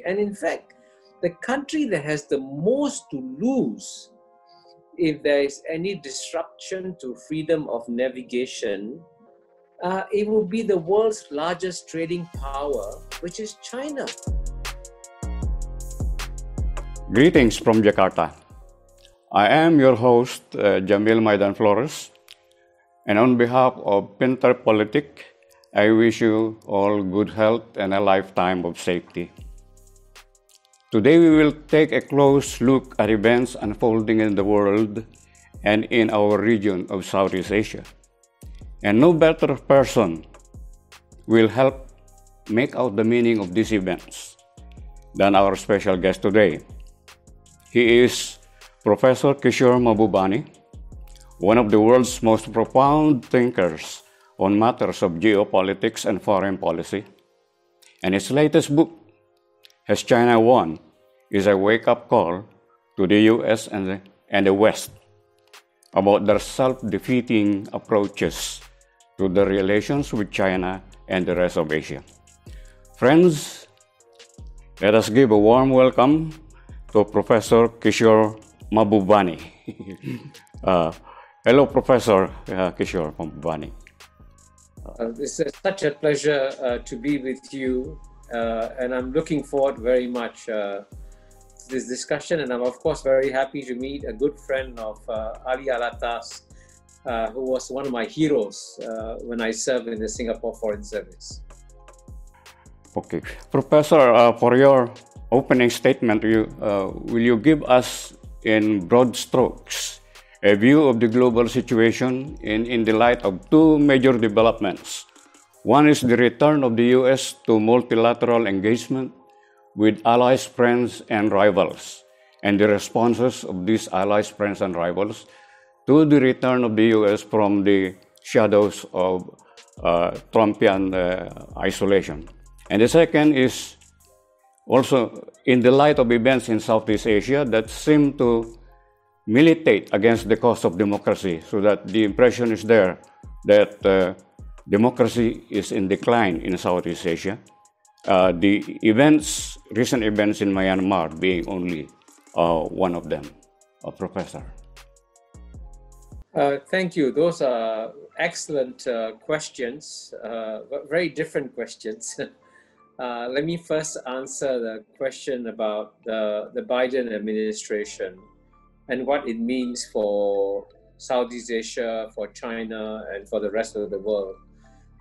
And in fact, the country that has the most to lose if there is any disruption to freedom of navigation, it will be the world's largest trading power, which is China. Greetings from Jakarta. I am your host, Jamil Maidan Flores, and on behalf of PinterPolitik, I wish you all good health and a lifetime of safety. Today we will take a close look at events unfolding in the world and in our region of Southeast Asia. And no better person will help make out the meaning of these events than our special guest today. He is Professor Kishore Mahbubani, one of the world's most profound thinkers on matters of geopolitics and foreign policy. And his latest book, Has China Won?, is a wake-up call to the US and the West about their self-defeating approaches to the relations with China and the rest of Asia. Friends, let us give a warm welcome to Professor Kishore Mahbubani. Hello, Professor Kishore Mahbubani. It's such a pleasure to be with you, and I'm looking forward very much to this discussion. And I'm of course very happy to meet a good friend of Ali Alatas, who was one of my heroes when I served in the Singapore Foreign Service. Okay, Professor, for your opening statement, will you give us in broad strokes a view of the global situation in the light of two major developments? One is the return of the US to multilateral engagement with allies, friends, and rivals, and the responses of these allies, friends, and rivals to the return of the US from the shadows of Trumpian isolation. And the second is also in the light of events in Southeast Asia that seem to militate against the cause of democracy, so that the impression is there that democracy is in decline in Southeast Asia. The recent events in Myanmar being only one of them. Professor. Thank you. Those are excellent questions, very different questions. Let me first answer the question about the Biden administration and what it means for Southeast Asia, for China, and for the rest of the world.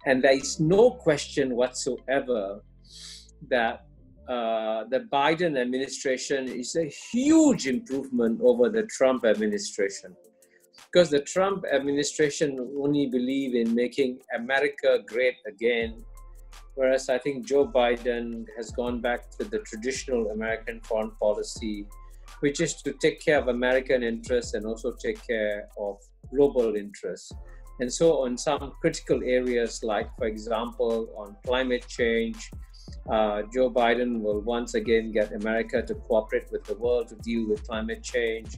And there is no question whatsoever that the Biden administration is a huge improvement over the Trump administration. Because the Trump administration only believe in making America great again, whereas I think Joe Biden has gone back to the traditional American foreign policy, which is to take care of American interests and also take care of global interests. And so on some critical areas, like, for example, on climate change, Joe Biden will once again get America to cooperate with the world to deal with climate change.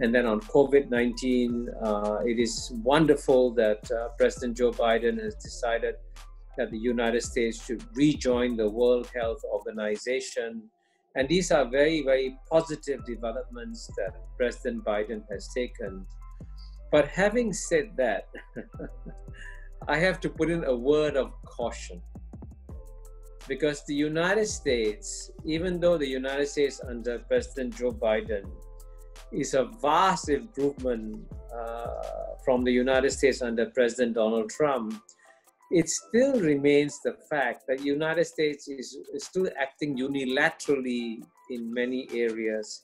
And then on COVID-19, it is wonderful that President Joe Biden has decided that the United States should rejoin the World Health Organization. And these are very, very positive developments that President Biden has taken. But having said that, I have to put in a word of caution. Because the United States, even though the United States under President Joe Biden is a vast improvement from the United States under President Donald Trump, it still remains the fact that the United States is still acting unilaterally in many areas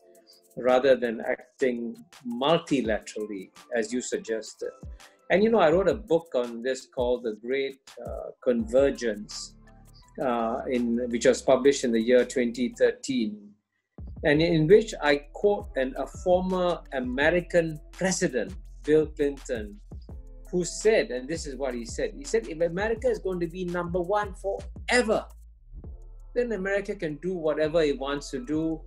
rather than acting multilaterally, as you suggested. And I wrote a book on this called The Great Convergence, which was published in the year 2013, and in which I quote a former American president, Bill Clinton, who said, and this is what he said, if America is going to be number one forever, then America can do whatever it wants to do.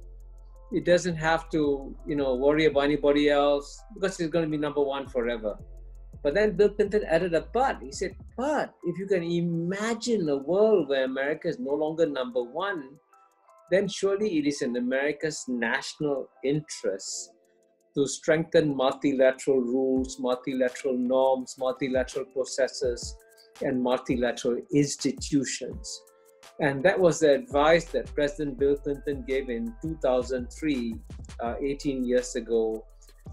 It doesn't have to, worry about anybody else because it's going to be number one forever. But then Bill Pinter added a but. He said, but if you can imagine a world where America is no longer number one, then surely it is in America's national interest to strengthen multilateral rules, multilateral norms, multilateral processes, and multilateral institutions. And that was the advice that President Bill Clinton gave in 2003, 18 years ago.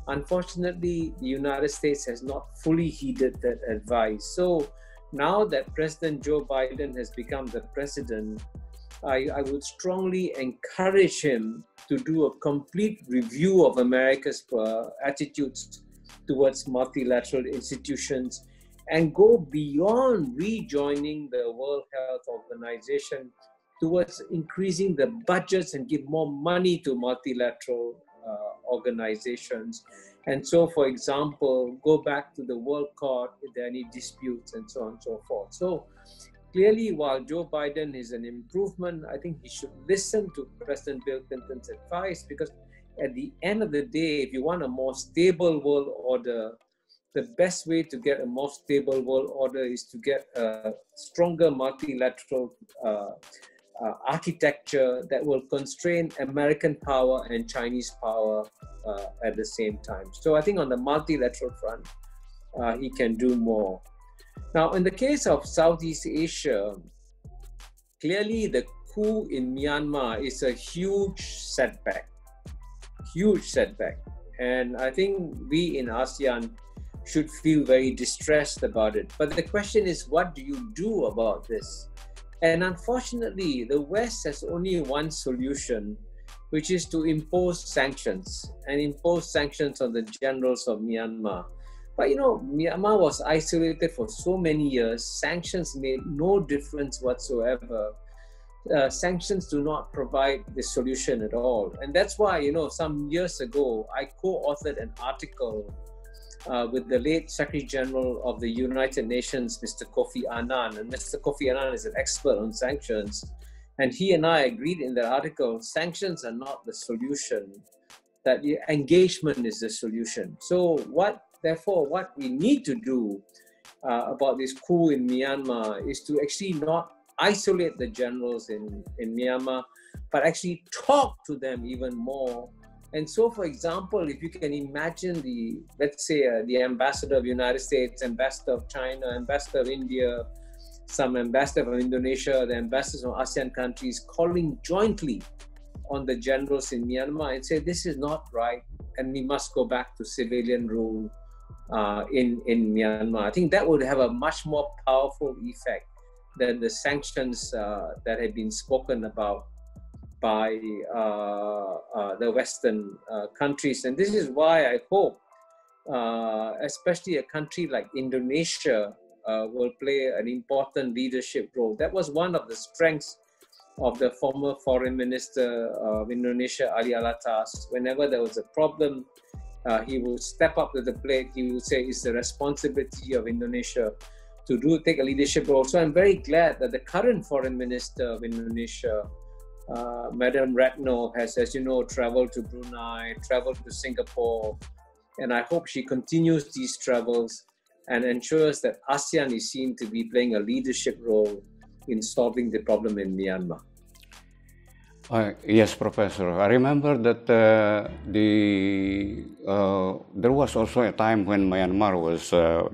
Unfortunately, the United States has not fully heeded that advice. So now that President Joe Biden has become the president, I would strongly encourage him to do a complete review of America's attitudes towards multilateral institutions and go beyond rejoining the World Health Organization towards increasing the budgets and give more money to multilateral organizations. And so, for example, go back to the World Court if there are any disputes and so on and so forth. So clearly, while Joe Biden is an improvement, I think he should listen to President Bill Clinton's advice, because at the end of the day, if you want a more stable world order, the best way to get a more stable world order is to get a stronger multilateral architecture that will constrain American power and Chinese power at the same time. So I think on the multilateral front, he can do more. Now, in the case of Southeast Asia, clearly the coup in Myanmar is a huge setback. And I think we in ASEAN should feel very distressed about it. But the question is, what do you do about this? And unfortunately, the West has only one solution, which is to impose sanctions and impose sanctions on the generals of Myanmar. But you know, Myanmar was isolated for so many years. Sanctions made no difference whatsoever. Sanctions do not provide the solution at all. And that's why, you know, some years ago, I co-authored an article with the late Secretary General of the United Nations, Mr. Kofi Annan. And Mr. Kofi Annan is an expert on sanctions. And he and I agreed in the article, sanctions are not the solution, that the engagement is the solution. So therefore, what we need to do about this coup in Myanmar is to actually not isolate the generals in Myanmar, but actually talk to them even more. And so, for example, if you can imagine let's say the ambassador of the United States, ambassador of China, ambassador of India, some ambassador of Indonesia, the ambassadors of ASEAN countries calling jointly on the generals in Myanmar and say, this is not right, and we must go back to civilian rule in Myanmar. I think that would have a much more powerful effect than the sanctions that have been spoken about by the Western countries. And this is why I hope, especially a country like Indonesia will play an important leadership role. That was one of the strengths of the former foreign minister of Indonesia, Ali Alatas. Whenever there was a problem, he would step up to the plate. He would say it's the responsibility of Indonesia to take a leadership role. So I'm very glad that the current foreign minister of Indonesia, Madam Retno, has, as you know, traveled to Brunei, traveled to Singapore, and I hope she continues these travels and ensures that ASEAN is seen to be playing a leadership role in solving the problem in Myanmar. Yes, Professor. I remember that there was also a time when Myanmar was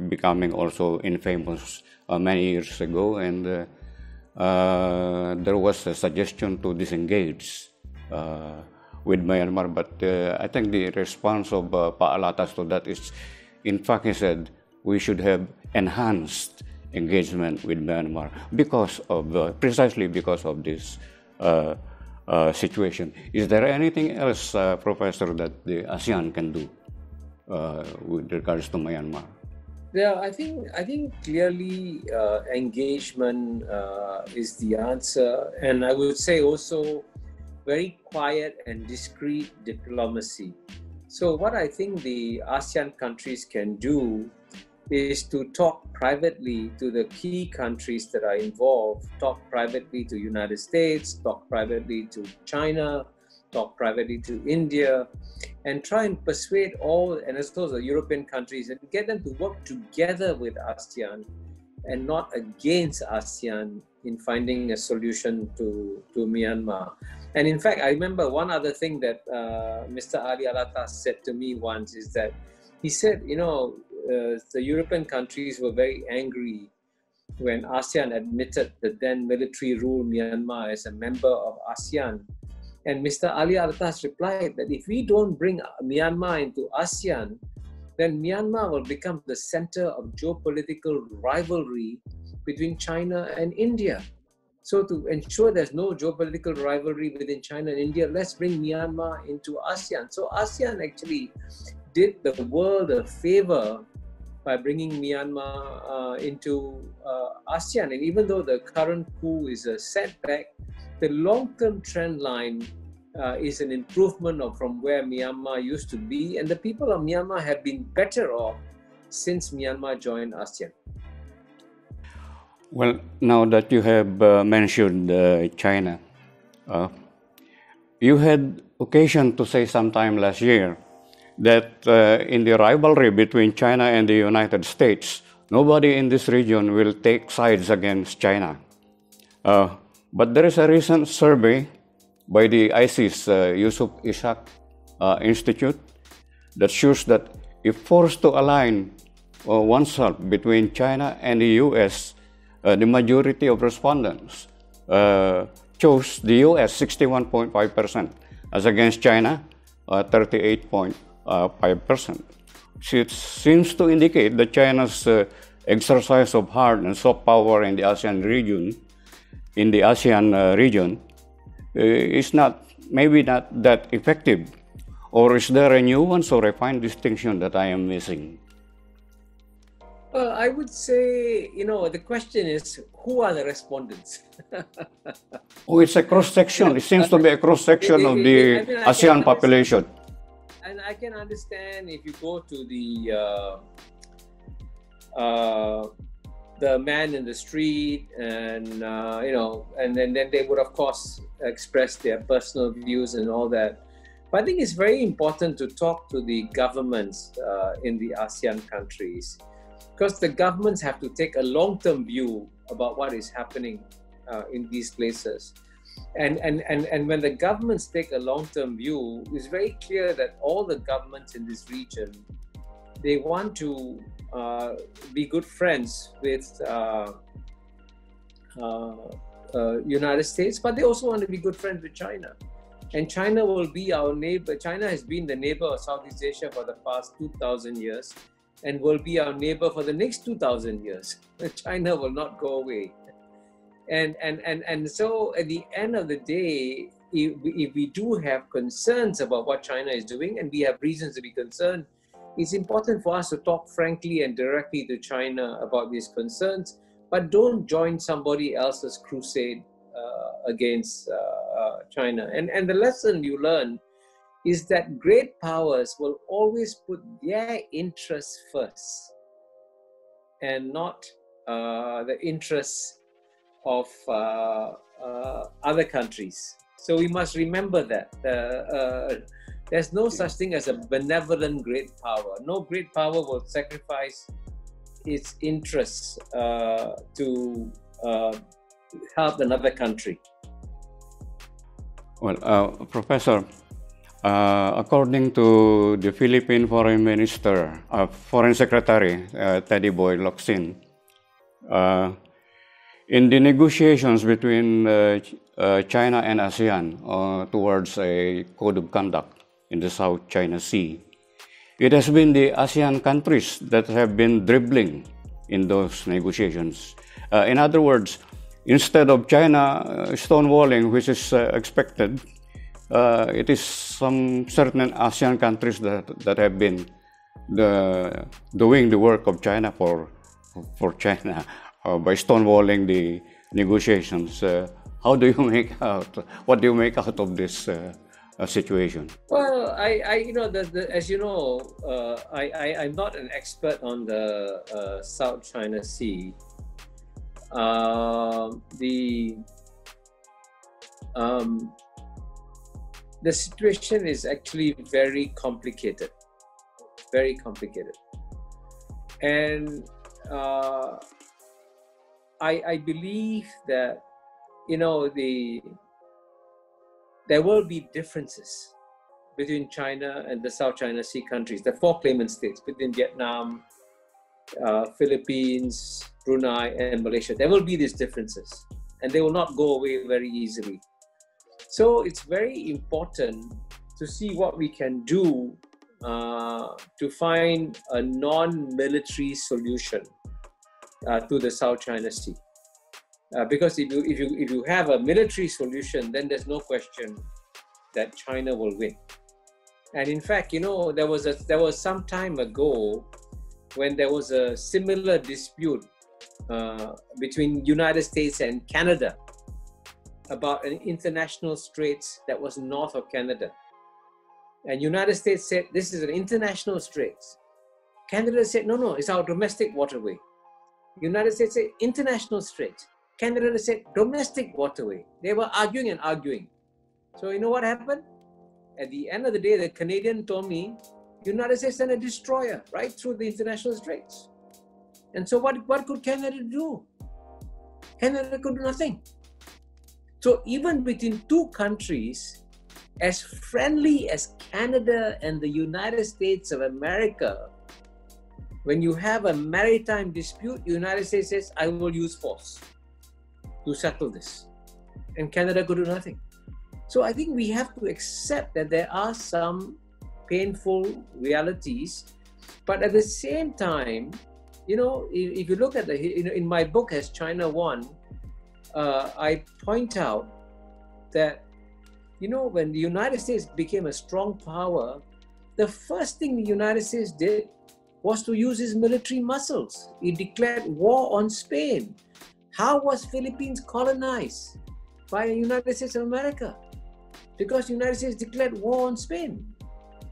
becoming also infamous many years ago, and there was a suggestion to disengage with Myanmar. But I think the response of Pa Alatas to that is, in fact, he said we should have enhanced engagement with Myanmar precisely because of this situation. Is there anything else, Professor, that the ASEAN can do with regards to Myanmar? Yeah, I think clearly engagement is the answer, and I would say also very quiet and discreet diplomacy. So what I think the ASEAN countries can do is to talk privately to the key countries that are involved, talk privately to United States, talk privately to China, talk privately to India, and try and persuade all, and as well as the European countries, and get them to work together with ASEAN and not against ASEAN in finding a solution to Myanmar. And in fact, I remember one other thing that Mr. Ali Alatas said to me once is that he said, the European countries were very angry when ASEAN admitted the then military ruled Myanmar as a member of ASEAN. And Mr. Ali Alatas replied that if we don't bring Myanmar into ASEAN, then Myanmar will become the center of geopolitical rivalry between China and India. So to ensure there's no geopolitical rivalry within China and India, let's bring Myanmar into ASEAN. So ASEAN actually did the world a favor by bringing Myanmar into ASEAN. And even though the current coup is a setback, the long-term trend line is an improvement from where Myanmar used to be. And the people of Myanmar have been better off since Myanmar joined ASEAN. Well, now that you have mentioned China, you had occasion to say sometime last year that in the rivalry between China and the United States, nobody in this region will take sides against China. But there is a recent survey by the ISIS Yusuf Ishak Institute that shows that if forced to align oneself between China and the US, the majority of respondents chose the US 61.5% as against China 38.5%. It seems to indicate that China's exercise of hard and soft power in the ASEAN region, is maybe not that effective. Or is there a nuance or a fine distinction that I am missing? Well, I would say, the question is, who are the respondents? It's a cross-section. It seems to be a cross-section of the ASEAN population. And I can understand if you go to the man in the street and, and then they would, of course, express their personal views and all that. But I think it's very important to talk to the governments in the ASEAN countries, because the governments have to take a long-term view about what is happening in these places. And when the governments take a long-term view, it's very clear that all the governments in this region, they want to be good friends with United States, but they also want to be good friends with China. And China will be our neighbor. China has been the neighbor of Southeast Asia for the past 2,000 years and will be our neighbor for the next 2,000 years. China will not go away. And so at the end of the day, if we do have concerns about what China is doing, and we have reasons to be concerned, it's important for us to talk frankly and directly to China about these concerns, but don't join somebody else's crusade against China. And the lesson you learn is that great powers will always put their interests first and not the interests of other countries. So we must remember that. There's no such thing as a benevolent great power. No great power will sacrifice its interests to help another country. Well, Professor, according to the Philippine Foreign Secretary, Teddy Boy Locsin, in the negotiations between China and ASEAN towards a code of conduct in the South China Sea, it has been the ASEAN countries that have been dribbling in those negotiations. In other words, instead of China stonewalling, which is expected, it is some certain ASEAN countries that have been doing the work of China for China by stonewalling the negotiations. How do you make out? What do you make out of this situation? Well, as you know, I'm not an expert on the South China Sea. The situation is actually very complicated, and I believe that, you know, there will be differences between China and the South China Sea countries, the four claimant states, between Vietnam, Philippines, Brunei, and Malaysia. There will be these differences, and they will not go away very easily. So it's very important to see what we can do to find a non-military solution to the South China Sea. Because if you have a military solution, then there's no question that China will win. And in fact, you know, there was some time ago when there was a similar dispute between United States and Canada about an international straits that was north of Canada. And United States said, this is an international straits. Canada said, no, it's our domestic waterway. United States said, international straits. Canada said, domestic waterway. They were arguing and arguing. So you know what happened? At the end of the day, the Canadian told me, United States sent a destroyer right through the international straits. And so what could Canada do? Canada could do nothing. So even between two countries, as friendly as Canada and the United States of America, when you have a maritime dispute, the United States says, I will use force to settle this. And Canada could do nothing. So I think we have to accept that there are some painful realities, but at the same time, you know, if you look at in my book, Has China Won, I point out that, you know, when the United States became a strong power, the first thing the United States did was to use its military muscles. It declared war on Spain. How was Philippines colonized? By the United States of America. Because the United States declared war on Spain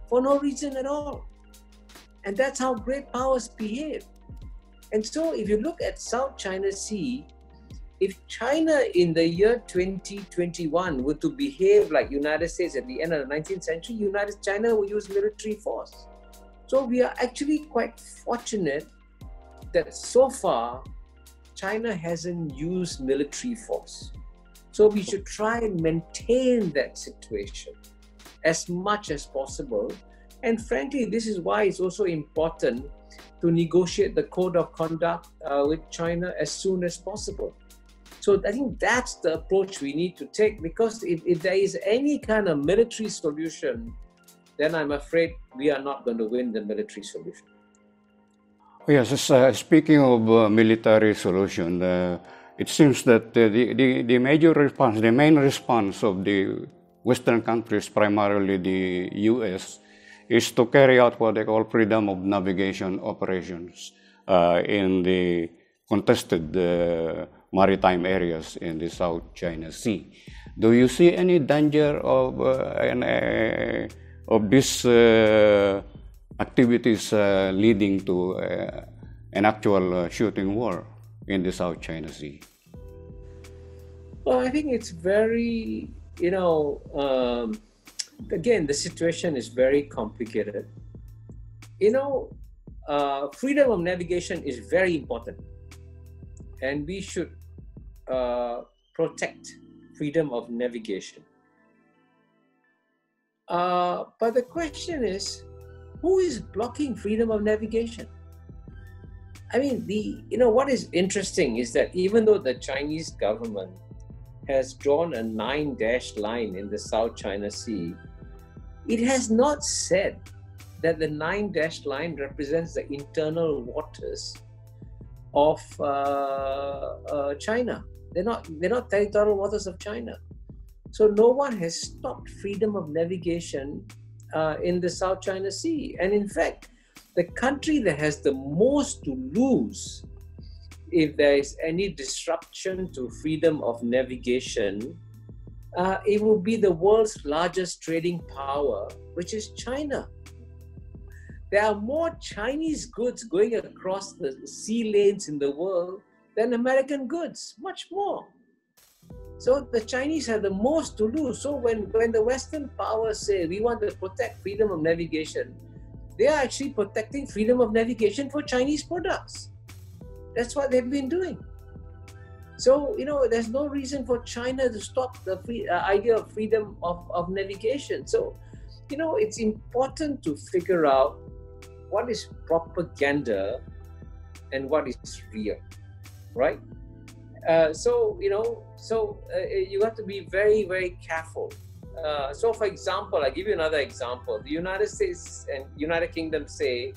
for no reason at all. And that's how great powers behave. And so if you look at South China Sea, if China in the year 2021 were to behave like United States at the end of the 19th century, China will use military force. So we are actually quite fortunate that so far, China hasn't used military force. So we should try and maintain that situation as much as possible. And frankly, this is why it's also important to negotiate the code of conduct with China as soon as possible. So I think that's the approach we need to take, because if there is any kind of military solution, then I'm afraid we are not going to win the military solution. Yes, speaking of military solution, it seems that the major response, the main response of the Western countries, primarily the US, is to carry out what they call freedom of navigation operations in the contested maritime areas in the South China Sea. Do you see any danger of these activities leading to an actual shooting war in the South China Sea? Well, I think it's very, you know, again, the situation is very complicated. You know, freedom of navigation is very important, and we should protect freedom of navigation. But the question is, who is blocking freedom of navigation? I mean, you know, what is interesting is that even though the Chinese government has drawn a 9-dash line in the South China Sea, it has not said that the 9-dash line represents the internal waters of China. They're not territorial waters of China. So no one has stopped freedom of navigation in the South China Sea. And in fact, the country that has the most to lose if there is any disruption to freedom of navigation, it will be the world's largest trading power, which is China. There are more Chinese goods going across the sea lanes in the world than American goods, much more. So the Chinese have the most to lose. So when the Western powers say we want to protect freedom of navigation, they are actually protecting freedom of navigation for Chinese products. That's what they've been doing. So, there's no reason for China to stop the idea of freedom of navigation. So, it's important to figure out what is propaganda and what is real, right? So you have to be very, very careful. So, for example, I'll give you another example. The United States and United Kingdom say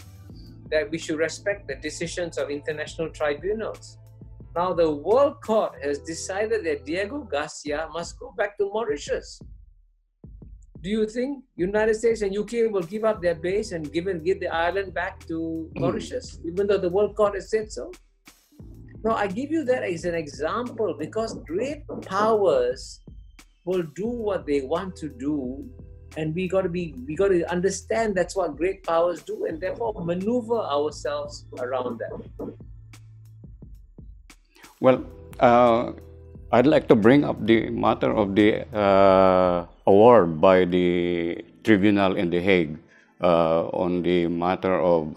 that we should respect the decisions of international tribunals. Now, the World Court has decided that Diego Garcia must go back to Mauritius. Do you think United States and UK will give up their base and give the island back to Mauritius, even though the World Court has said so? No, I give you that as an example because great powers will do what they want to do, and we got to understand that's what great powers do, and therefore maneuver ourselves around that. Well, I'd like to bring up the matter of the award by the tribunal in The Hague on the matter of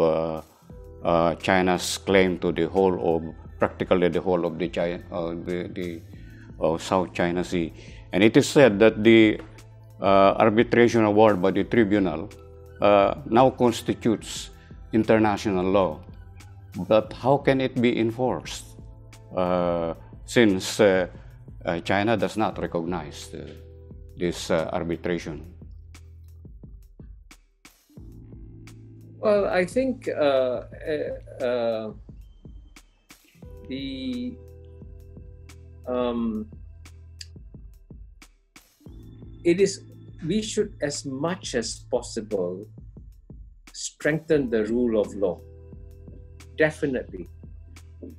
China's claim to the whole of, practically the whole of the South China Sea. And it is said that the arbitration award by the tribunal now constitutes international law. But how can it be enforced? Since China does not recognize this arbitration. Well, I think we should, as much as possible, strengthen the rule of law. Definitely.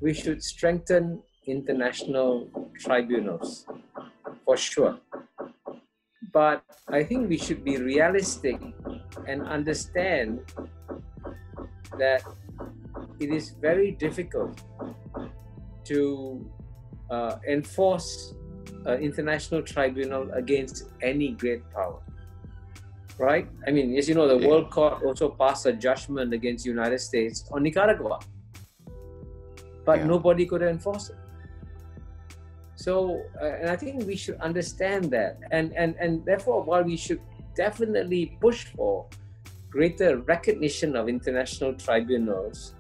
We should strengthen international tribunals, for sure. But I think we should be realistic and understand that it is very difficult to enforce an international tribunal against any great power, right? I mean, as you know, the World Court also passed a judgment against the United States on Nicaragua, but nobody could enforce it. So, and I think we should understand that, and therefore, while we should definitely push for greater recognition of international tribunals,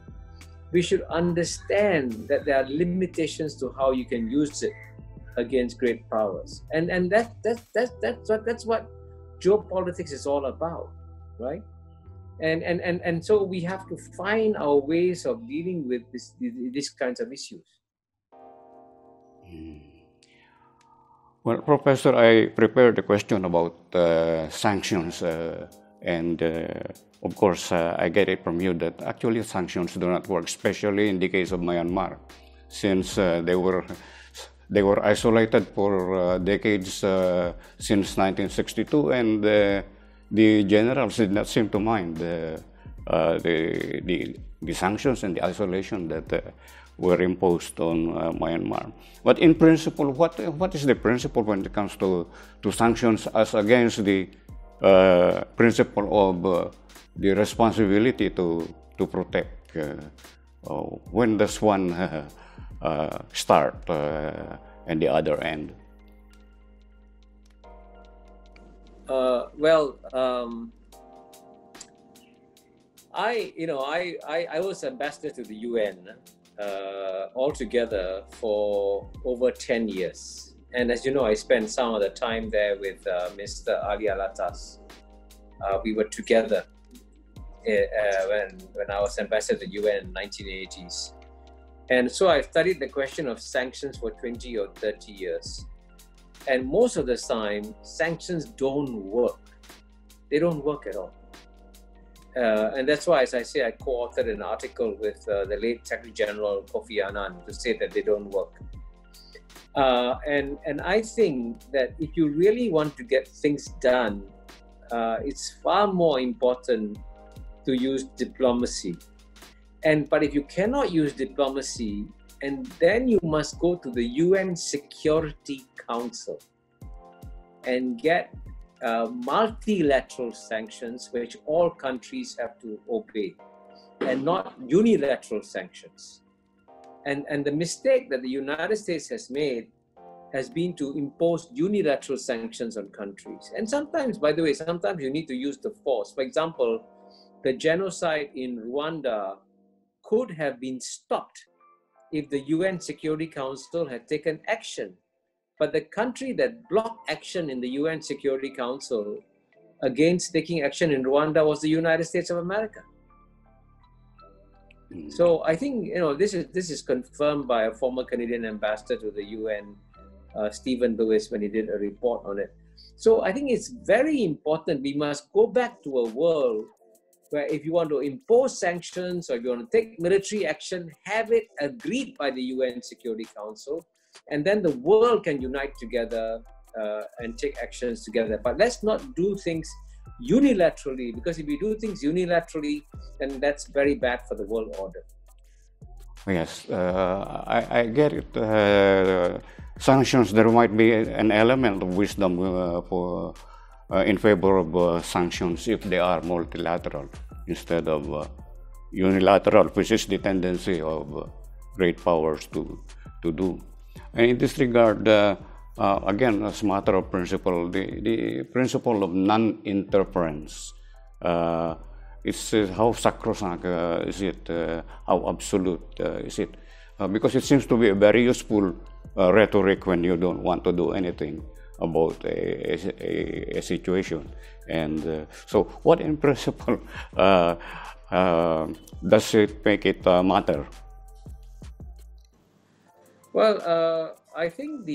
we should understand that there are limitations to how you can use it against great powers, and that's what geopolitics is all about, right? And so we have to find our ways of dealing with these kinds of issues. Well, Professor, I prepared a question about sanctions, and of course, I get it from you that actually sanctions do not work, especially in the case of Myanmar, since they were isolated for decades since 1962, and the generals did not seem to mind the sanctions and the isolation that were imposed on Myanmar. But in principle, what is the principle when it comes to sanctions as against the principle of the responsibility to protect? When does one start and the other end? I was ambassador to the UN altogether for over 10 years. And as you know, I spent some of the time there with Mr. Ali Alatas. We were together when I was ambassador to the UN in the 1980s. And so I studied the question of sanctions for 20 or 30 years. And most of the time, sanctions don't work. They don't work at all. And that's why, as I say, I co-authored an article with the late Secretary General Kofi Annan to say that they don't work. And I think that if you really want to get things done, it's far more important to use diplomacy. But if you cannot use diplomacy, and then you must go to the UN Security Council and get multilateral sanctions which all countries have to obey, and not unilateral sanctions. And the mistake that the United States has made has been to impose unilateral sanctions on countries. And sometimes, by the way, sometimes you need to use the force. For example, the genocide in Rwanda could have been stopped if the UN Security Council had taken action. But the country that blocked action in the UN Security Council against taking action in Rwanda was the United States of America. So I think this is confirmed by a former Canadian ambassador to the UN, Stephen Lewis, when he did a report on it. So I think it's very important. We must go back to a world where if you want to impose sanctions or if you want to take military action, have it agreed by the UN Security Council, and then the world can unite together and take actions together. But let's not do things unilaterally, because if we do things unilaterally, then that's very bad for the world order. Yes, I get it. Sanctions, there might be an element of wisdom in favor of sanctions if they are multilateral instead of unilateral, which is the tendency of great powers to do. And in this regard, again, as a matter of principle, the principle of non-interference, it's how sacrosanct is it, how absolute is it? Because it seems to be a very useful rhetoric when you don't want to do anything about a situation. And so what in principle does it make it matter? Well, I think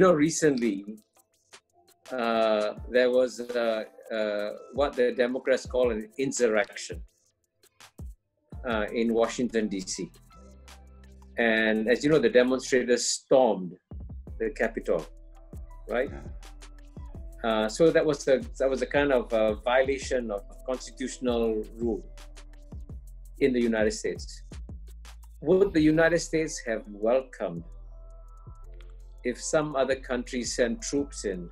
recently there was what the Democrats call an insurrection in Washington, D.C. And as you know, the demonstrators stormed the Capitol, right? So that was a kind of a violation of constitutional rule in the United States. Would the United States have welcomed if some other country sent troops in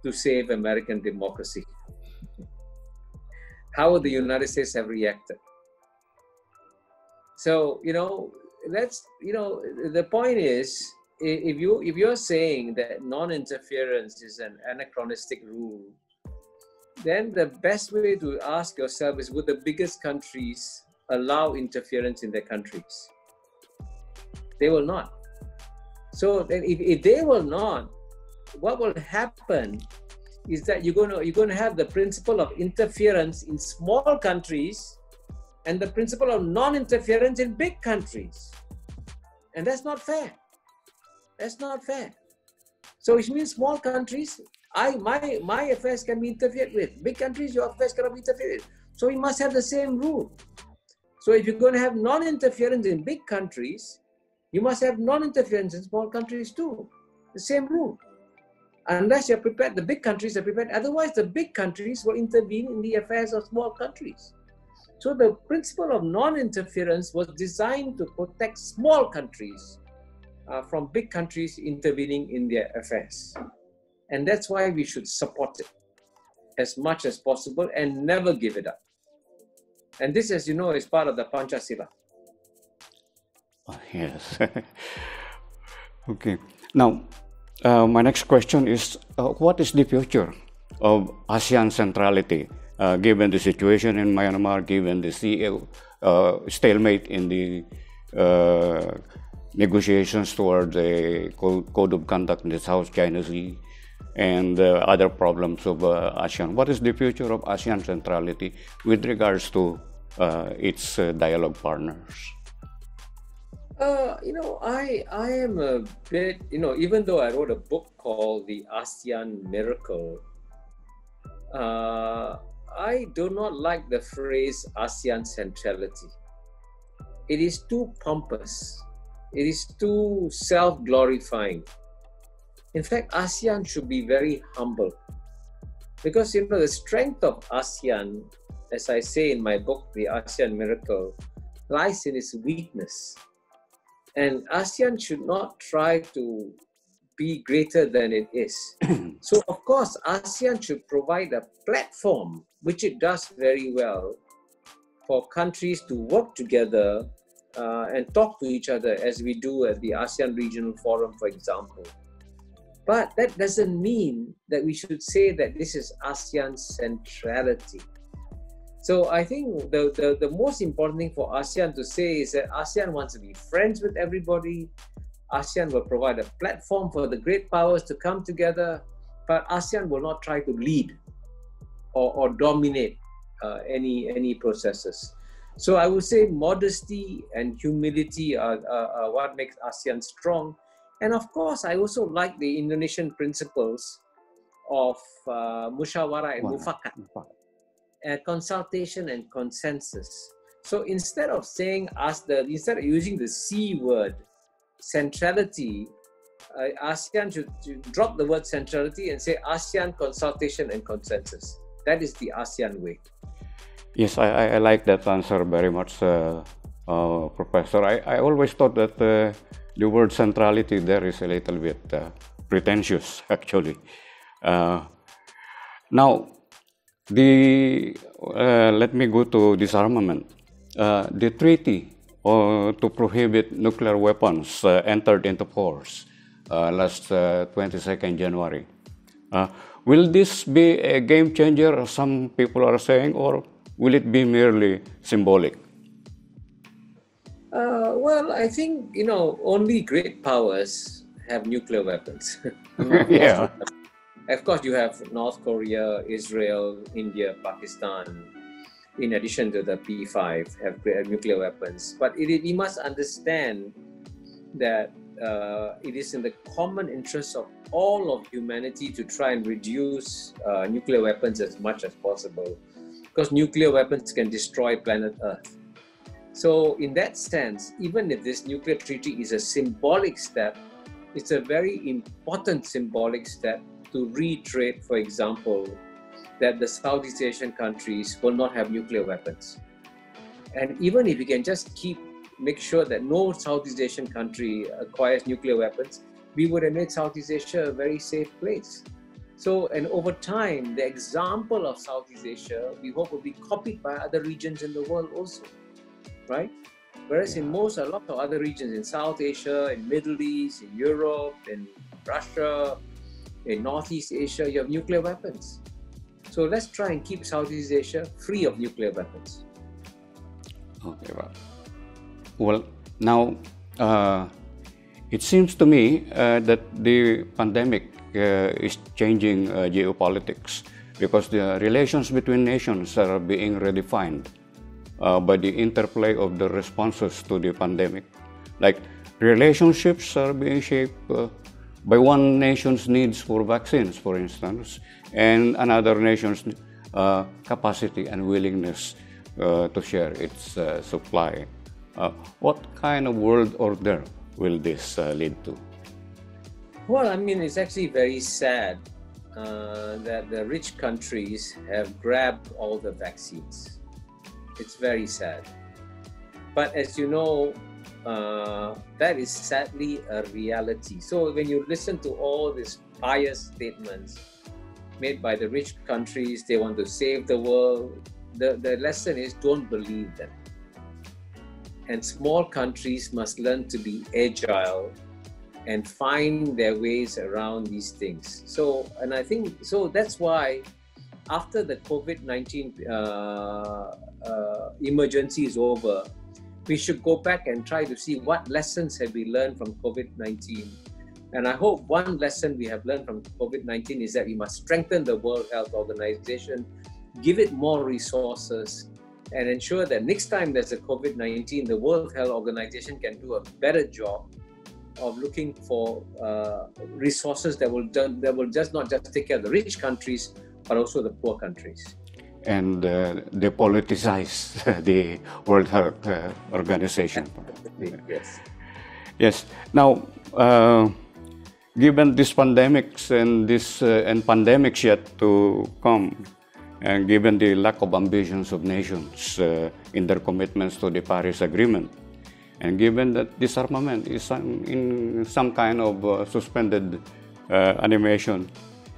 to save American democracy? How would the United States have reacted? So, the point is, if you're saying that non-interference is an anachronistic rule, then the best way to ask yourself is, would the biggest countries allow interference in their countries? They will not. So then if they will not, what will happen is that you're going to have the principle of interference in small countries and the principle of non-interference in big countries. And that's not fair. That's not fair. So it means small countries, my affairs can be interfered with. Big countries, your affairs cannot be interfered with. So we must have the same rule. So if you're going to have non-interference in big countries, you must have non-interference in small countries too. The same rule. Unless you're prepared, the big countries are prepared. Otherwise, the big countries will intervene in the affairs of small countries. So the principle of non-interference was designed to protect small countries from big countries intervening in their affairs. And that's why we should support it as much as possible and never give it up. And this, as you know, is part of the Panchasila. Oh, yes. Okay. Now, my next question is, what is the future of ASEAN centrality, given the situation in Myanmar, given the stalemate in the negotiations toward the Code of Conduct in the South China Sea, and other problems of ASEAN? What is the future of ASEAN centrality with regards to its dialogue partners? I am a bit, even though I wrote a book called The ASEAN Miracle, I do not like the phrase ASEAN centrality. It is too pompous. It is too self-glorifying. In fact, ASEAN should be very humble. Because, the strength of ASEAN, as I say in my book, The ASEAN Miracle, lies in its weakness. And ASEAN should not try to be greater than it is. So, of course, ASEAN should provide a platform, which it does very well, for countries to work together and talk to each other, as we do at the ASEAN Regional Forum, for example. But that doesn't mean that we should say that this is ASEAN centrality. So I think the most important thing for ASEAN to say is that ASEAN wants to be friends with everybody. ASEAN will provide a platform for the great powers to come together, but ASEAN will not try to lead or dominate any processes. So I would say modesty and humility are what makes ASEAN strong. And of course, I also like the Indonesian principles of musyawarah and mufakat, consultation and consensus. So instead of saying instead of using the C word, centrality, ASEAN should drop the word centrality and say ASEAN consultation and consensus. That is the ASEAN way. Yes, I like that answer very much, Professor. I always thought that the word centrality there is a little bit pretentious, actually. Now, let me go to disarmament. The treaty to prohibit nuclear weapons entered into force last 22nd January. Will this be a game changer, as some people are saying, or will it be merely symbolic? Well, I think, only great powers have nuclear weapons. Yeah. Of course, you have North Korea, Israel, India, Pakistan, in addition to the P5, have nuclear weapons. But we must understand that it is in the common interest of all of humanity to try and reduce nuclear weapons as much as possible, because nuclear weapons can destroy planet Earth. So in that sense, even if this nuclear treaty is a symbolic step, it's a very important symbolic step to reiterate, for example, that the Southeast Asian countries will not have nuclear weapons. And even if we can just make sure that no Southeast Asian country acquires nuclear weapons, we would have made Southeast Asia a very safe place. So, and over time, the example of Southeast Asia, we hope will be copied by other regions in the world also, right? Whereas in a lot of other regions, in South Asia, in Middle East, in Europe, in Russia, in Northeast Asia, you have nuclear weapons. So let's try and keep Southeast Asia free of nuclear weapons. Okay, well, now it seems to me that the pandemic is changing geopolitics, because the relations between nations are being redefined by the interplay of the responses to the pandemic. Like, relationships are being shaped by one nation's needs for vaccines, for instance, and another nation's capacity and willingness to share its supply. What kind of world order will this lead to? Well, I mean, it's actually very sad that the rich countries have grabbed all the vaccines. It's very sad. But as you know, that is sadly a reality. So when you listen to all these pious statements made by the rich countries, they want to save the world, the lesson is don't believe them. And small countries must learn to be agile and find their ways around these things. So, and I think, so that's why after the COVID-19 emergency is over, we should go back and try to see what lessons have we learned from COVID-19. And I hope one lesson we have learned from COVID-19 is that we must strengthen the World Health Organization, give it more resources, and ensure that next time there's a COVID-19, the World Health Organization can do a better job of looking for resources that will just not just take care of the rich countries, but also the poor countries. And depoliticize the World Health Organization. Yes. Yes. Now, given these pandemics and pandemics yet to come, and given the lack of ambitions of nations in their commitments to the Paris Agreement, And given that disarmament is in some kind of suspended animation,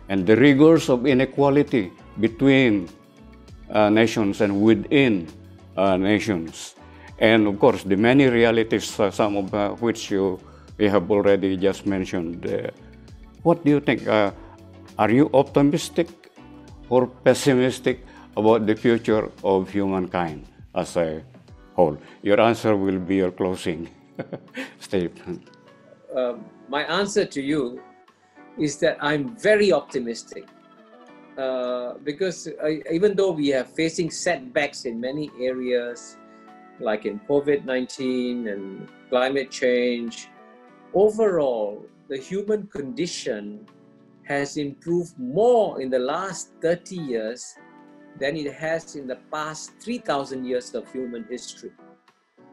and the rigors of inequality between nations and within nations, and of course the many realities, some of which you have already just mentioned. What do you think? Are you optimistic or pessimistic about the future of humankind as a whole? Your answer will be your closing statement. My answer to you is that I'm very optimistic because even though we are facing setbacks in many areas, like in COVID-19 and climate change, overall, the human condition has improved more in the last 30 years than it has in the past 3,000 years of human history.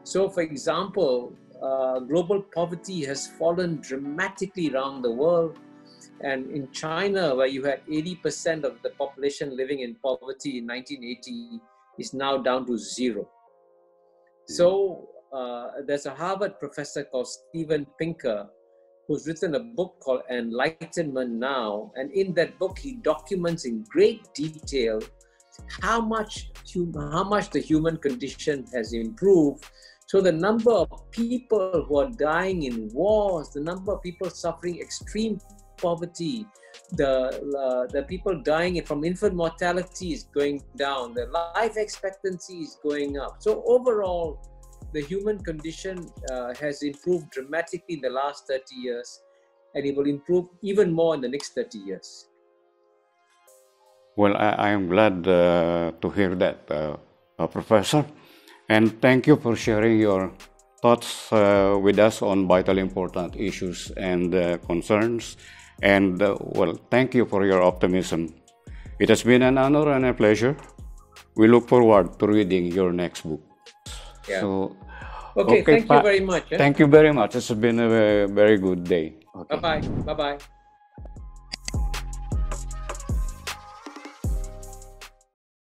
So, for example, global poverty has fallen dramatically around the world. And in China, where you had 80% of the population living in poverty in 1980, is now down to 0. So there's a Harvard professor called Steven Pinker who's written a book called Enlightenment Now. And in that book, he documents in great detail how much the human condition has improved. So the number of people who are dying in wars, the number of people suffering extreme poverty, the people dying from infant mortality is going down, the life expectancy is going up. So overall, the human condition has improved dramatically in the last 30 years, and it will improve even more in the next 30 years. Well, I am glad to hear that, Professor. And thank you for sharing your thoughts with us on vitally important issues and concerns. And well, thank you for your optimism. It has been an honor and a pleasure. We look forward to reading your next book. Yeah. So, okay, thank you very much. Thank you very much. It's been a very good day. Okay. Bye-bye. Bye-bye.